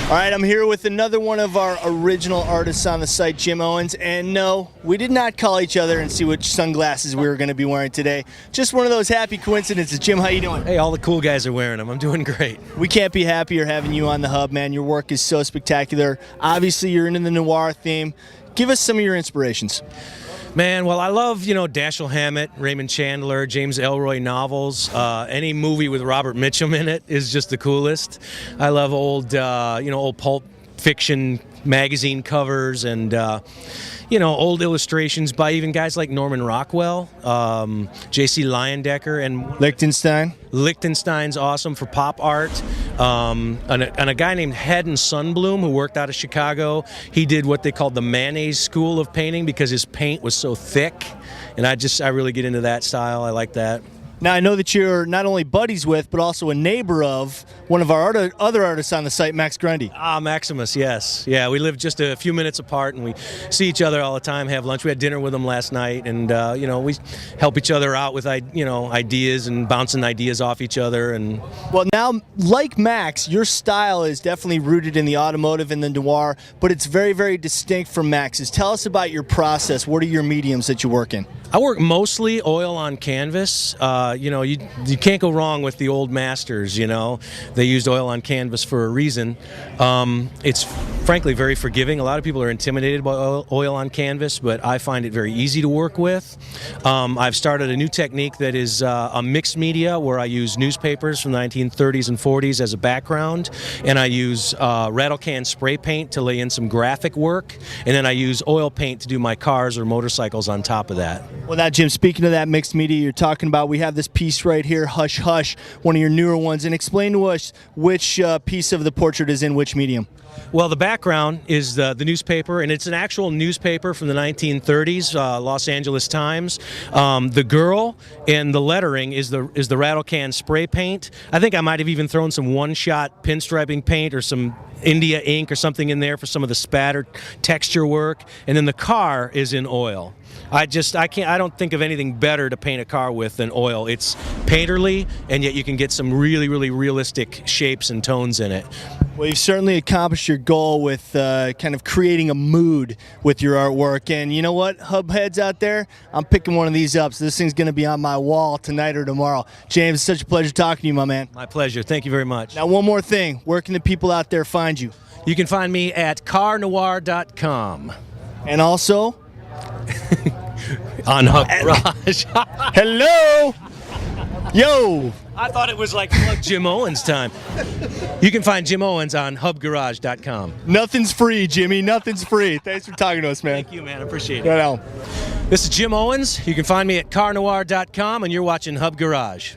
All right, I'm here with another one of our original artists on the site, Jim Owens. And no, we did not call each other and see which sunglasses we were going to be wearing today. Just one of those happy coincidences. Jim, how you doing? Hey, all the cool guys are wearing them. I'm doing great. We can't be happier having you on the hub, man. Your work is so spectacular. Obviously, you're into the noir theme. Give us some of your inspirations. Man, well, I love, Dashiell Hammett, Raymond Chandler, James Ellroy novels. Any movie with Robert Mitchum in it is just the coolest. I love old pulp fiction magazine covers and, old illustrations by even guys like Norman Rockwell, J.C. Leyendecker, and Lichtenstein's awesome for pop art. And a guy named Haddon Sundblom, who worked out of Chicago, he did what they called the mayonnaise school of painting because his paint was so thick. And I really get into that style. I like that. Now, I know that you're not only buddies with, but also a neighbor of one of our other artists on the site, Max Grundy. Maximus, yes. Yeah, we live just a few minutes apart, and we see each other all the time, have lunch. We had dinner with him last night, and, we help each other out with, ideas and bouncing ideas off each other. And well, now, like Max, your style is definitely rooted in the automotive and the noir, but it's very, very distinct from Max's. Tell us about your process. What are your mediums that you work in? I work mostly oil on canvas. You can't go wrong with the old masters, They used oil on canvas for a reason. It's frankly very forgiving. A lot of people are intimidated by oil on canvas, but I find it very easy to work with. I've started a new technique that is a mixed media where I use newspapers from the 1930s and 40s as a background, and I use rattle can spray paint to lay in some graphic work, and then I use oil paint to do my cars or motorcycles on top of that. Well, now, Jim, speaking of that mixed media you're talking about, we have this piece right here, Hush Hush, one of your newer ones. And explain to us which piece of the portrait is in which medium. Well, the background is the newspaper, and it's an actual newspaper from the 1930s, Los Angeles Times. The girl and the lettering is the rattle can spray paint. I think I might have even thrown some one-shot pinstriping paint or some India ink or something in there for some of the spatter texture work. And then the car is in oil. I don't think of anything better to paint a car with than oil. It's painterly, and yet you can get some really, really realistic shapes and tones in it. Well, you've certainly accomplished your goal with kind of creating a mood with your artwork. And you know what, hub heads out there, I'm picking one of these up, so this thing's going to be on my wall tonight or tomorrow. James, it's such a pleasure talking to you, my man. My pleasure. Thank you very much. Now, one more thing. Where can the people out there find you? You can find me at carnoir.com. And also? On Hub Garage. Hello! Yo! I thought it was like plug Jim Owens time. You can find Jim Owens on hubgarage.com. Nothing's free, Jimmy. Nothing's free. Thanks for talking to us, man. Thank you, man. I appreciate it. Right on. This is Jim Owens. You can find me at carnoir.com, and you're watching Hub Garage.